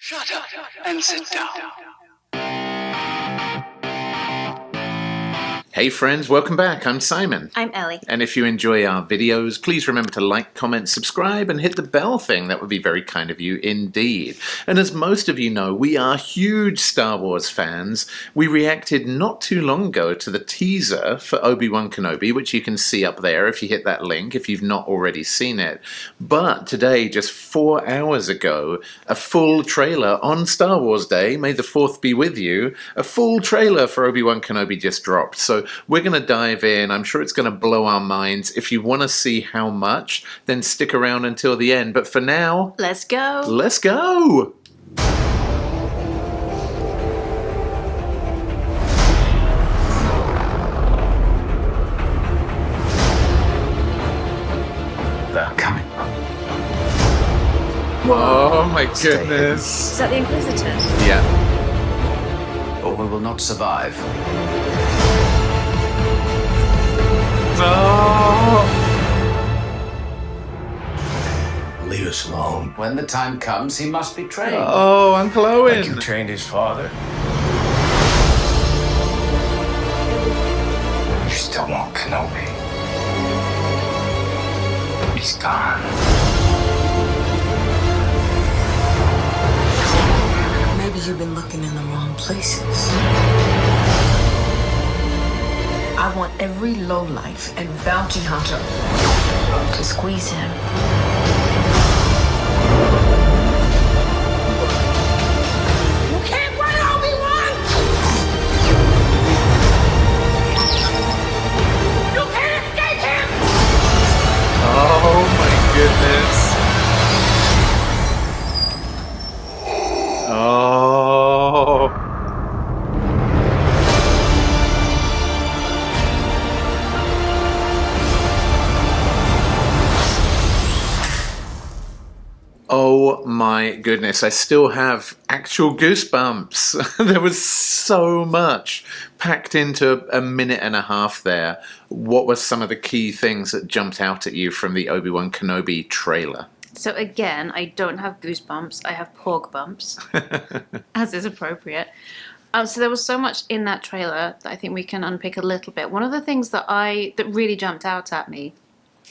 Shut up and sit down. Hey friends, welcome back. I'm Simon. I'm Ellie. And if you enjoy our videos, please remember to like, comment, subscribe, and hit the bell thing. That would be very kind of you indeed. And as most of you know, we are huge Star Wars fans. We reacted not too long ago to the teaser for Obi-Wan Kenobi, which you can see up there if you hit that link, if you've not already seen it. But today, just 4 hours ago, a full trailer on Star Wars Day, may the 4th be with you, a full trailer for Obi-Wan Kenobi just dropped. So we're going to dive in. I'm sure it's going to blow our minds. If you want to see how much, then stick around until the end. But for now, let's go. Let's go. They're coming. Oh my goodness. Is that the Inquisitors? Yeah. Or we will not survive. Oh. Leave us alone. When the time comes, he must be trained. Oh, Uncle Owen. Like you trained his father. You still want Kenobi. He's gone. Maybe you've been looking in the wrong places. I want every lowlife and bounty hunter to squeeze him. You can't run, Obi-Wan! You can't escape him! Oh my goodness. Oh. Oh my goodness, I still have actual goosebumps. There was so much packed into a minute and a half there. What were some of the key things that jumped out at you from the Obi-Wan Kenobi trailer? So again, I don't have goosebumps. I have pork bumps, as is appropriate. So there was so much in that trailer that I think we can unpick a little bit. One of the things that really jumped out at me,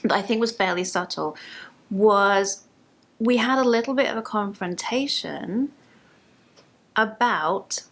that I think was fairly subtle, was we had a little bit of a confrontation about,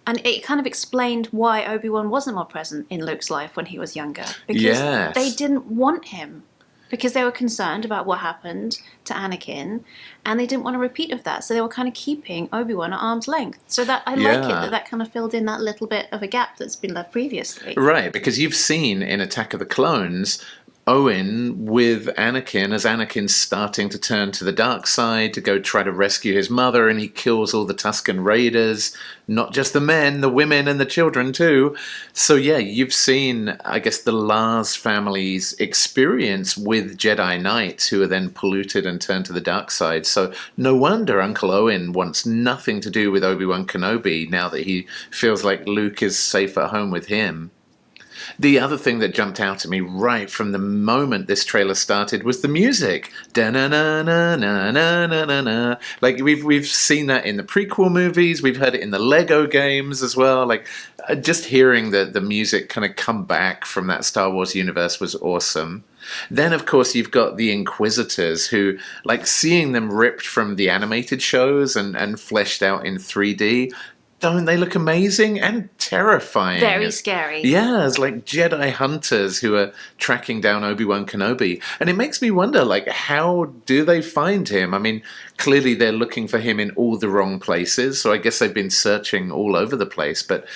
and it kind of explained why Obi-Wan wasn't more present in Luke's life when he was younger. Because they didn't want him. Because they were concerned about what happened to Anakin, and they didn't want a repeat of that. So they were kind of keeping Obi-Wan at arm's length. So that I like it that kind of filled in that little bit of a gap that's been left previously. Right, because you've seen in Attack of the Clones Owen with Anakin as Anakin's starting to turn to the dark side to go try to rescue his mother, and he kills all the Tusken Raiders, not just the men, the women and the children too. So yeah, you've seen, I guess, the Lars family's experience with Jedi Knights who are then polluted and turned to the dark side. So no wonder Uncle Owen wants nothing to do with Obi-Wan Kenobi now that he feels like Luke is safe at home with him. The other thing that jumped out at me right from the moment this trailer started was the music. Da-na-na-na-na-na-na-na. Like we've seen that in the prequel movies, we've heard it in the Lego games as well. Like just hearing the music kind of come back from that Star Wars universe was awesome. Then, of course, you've got the Inquisitors who, like seeing them ripped from the animated shows and fleshed out in 3D, don't they look amazing and terrifying? Very scary. Yeah, as like Jedi hunters who are tracking down Obi-Wan Kenobi. And it makes me wonder, like, how do they find him? I mean, clearly they're looking for him in all the wrong places, so I guess they've been searching all over the place. But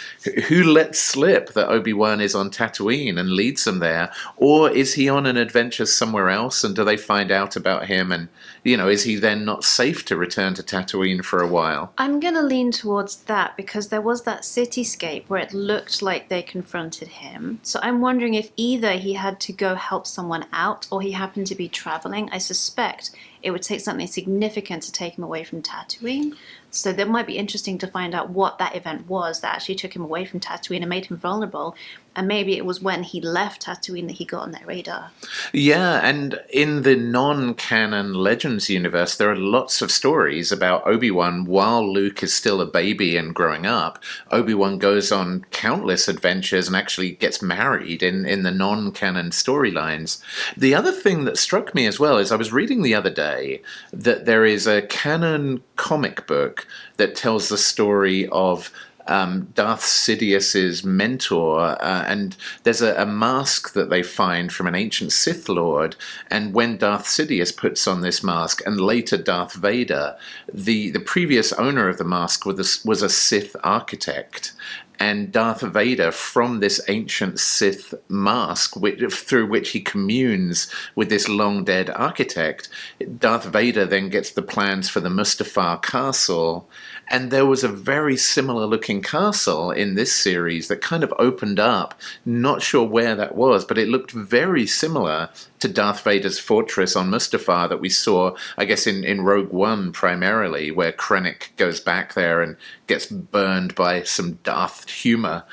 who lets slip that Obi-Wan is on Tatooine and leads them there? Or is he on an adventure somewhere else, and do they find out about him? And, you know, is he then not safe to return to Tatooine for a while? I'm going to lean towards that because there was that cityscape where it looked like they confronted him. So I'm wondering if either he had to go help someone out or he happened to be traveling. I suspect it would take something significant to take him away from Tatooine. So that might be interesting to find out what that event was that actually took him away from Tatooine and made him vulnerable. And maybe it was when he left Tatooine that he got on their radar. Yeah, and in the non-canon Legends universe, there are lots of stories about Obi-Wan while Luke is still a baby and growing up. Obi-Wan goes on countless adventures and actually gets married in the non-canon storylines. The other thing that struck me as well is I was reading the other day that there is a canon comic book that tells the story of Darth Sidious's mentor, and there's a mask that they find from an ancient Sith Lord, and when Darth Sidious puts on this mask, and later Darth Vader, the previous owner of the mask was a Sith architect, and Darth Vader, from this ancient Sith mask through which he communes with this long-dead architect, Darth Vader then gets the plans for the Mustafar castle. And there was a very similar looking castle in this series that kind of opened up. Not sure where that was, but it looked very similar to Darth Vader's fortress on Mustafar that we saw, I guess, in Rogue One primarily, where Krennic goes back there and gets burned by some Darth humor.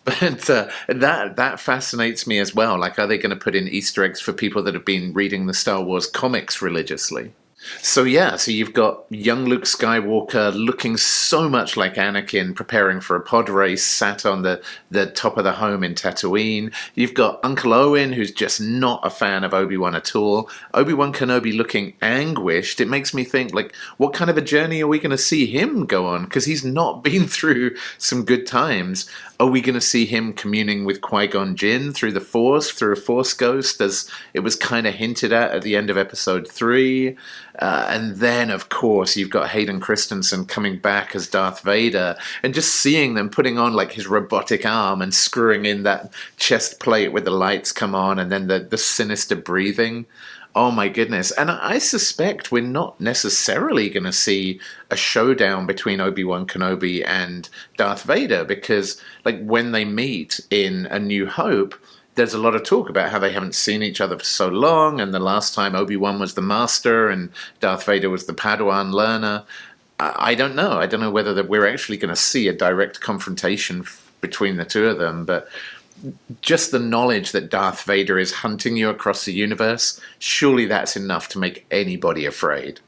But that fascinates me as well. Like, are they going to put in Easter eggs for people that have been reading the Star Wars comics religiously? So you've got young Luke Skywalker looking so much like Anakin, preparing for a pod race, sat on the top of the home in Tatooine. You've got Uncle Owen, who's just not a fan of Obi-Wan at all. Obi-Wan Kenobi looking anguished. It makes me think, like, what kind of a journey are we going to see him go on? Because he's not been through some good times. Are we going to see him communing with Qui-Gon Jinn through the Force, through a Force ghost, as it was kind of hinted at the end of Episode 3? And then, of course, you've got Hayden Christensen coming back as Darth Vader, and just seeing them putting on, like, his robotic arm and screwing in that chest plate where the lights come on, and then the sinister breathing. Oh my goodness. And I suspect we're not necessarily going to see a showdown between Obi-Wan Kenobi and Darth Vader, because, like, when they meet in A New Hope, there's a lot of talk about how they haven't seen each other for so long, and the last time Obi-Wan was the master and Darth Vader was the Padawan learner. I don't know. I don't know whether we're actually going to see a direct confrontation between the two of them, but just the knowledge that Darth Vader is hunting you across the universe, surely that's enough to make anybody afraid.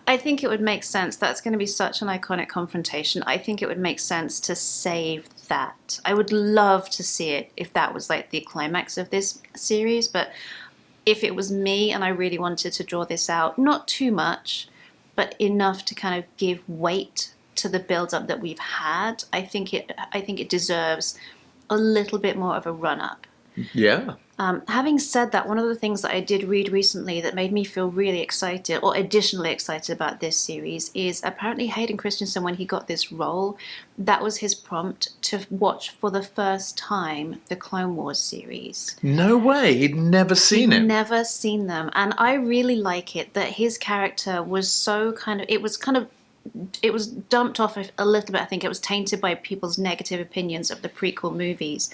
I think it would make sense. That's going to be such an iconic confrontation. I think it would make sense to save that. I would love to see it if that was like the climax of this series, but if it was me and I really wanted to draw this out, not too much, but enough to kind of give weight to the build-up that we've had, I think it deserves a little bit more of a run-up. Yeah. Having said that, one of the things that I did read recently that made me feel really excited, or additionally excited about this series, is apparently Hayden Christensen, when he got this role, that was his prompt to watch for the first time the Clone Wars series. No way, he'd never seen it. Never seen them. And I really like it that his character was so it was dumped off a little bit. I think it was tainted by people's negative opinions of the prequel movies.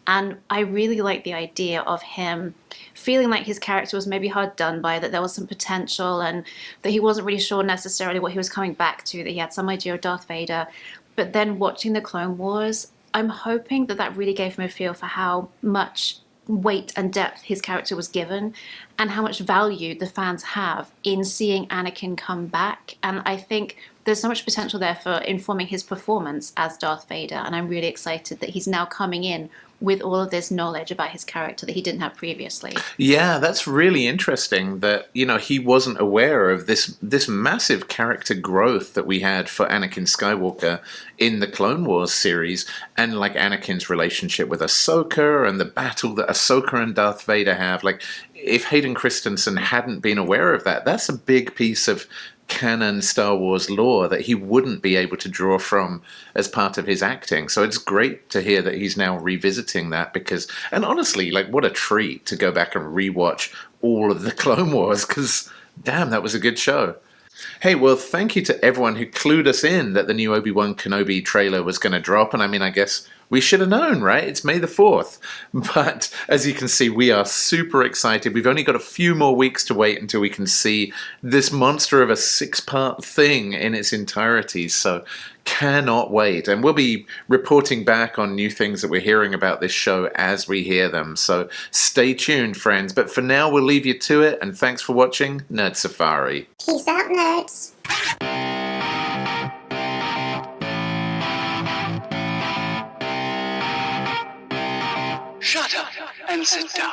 And I really like the idea of him feeling like his character was maybe hard done by, that there was some potential and that he wasn't really sure necessarily what he was coming back to, that he had some idea of Darth Vader. But then watching the Clone Wars, I'm hoping that really gave him a feel for how much weight and depth his character was given and how much value the fans have in seeing Anakin come back. And I think there's so much potential there for informing his performance as Darth Vader, and I'm really excited that he's now coming in with all of this knowledge about his character that he didn't have previously. Yeah, that's really interesting that, he wasn't aware of this massive character growth that we had for Anakin Skywalker in the Clone Wars series, and like Anakin's relationship with Ahsoka and the battle that Ahsoka and Darth Vader have. Like, if Hayden Christensen hadn't been aware of that, that's a big piece of canon Star Wars lore that he wouldn't be able to draw from as part of his acting. So it's great to hear that he's now revisiting that, and honestly, like, what a treat to go back and rewatch all of the Clone Wars, because damn, that was a good show. Hey, well, thank you to everyone who clued us in that the new Obi-Wan Kenobi trailer was going to drop. And I mean, I guess we should have known, right? It's May the 4th. But as you can see, we are super excited. We've only got a few more weeks to wait until we can see this monster of a 6-part thing in its entirety. So cannot wait. And we'll be reporting back on new things that we're hearing about this show as we hear them. So stay tuned, friends. But for now, we'll leave you to it. And thanks for watching Nerd Safari. Peace out, nerds. Shut up and sit down.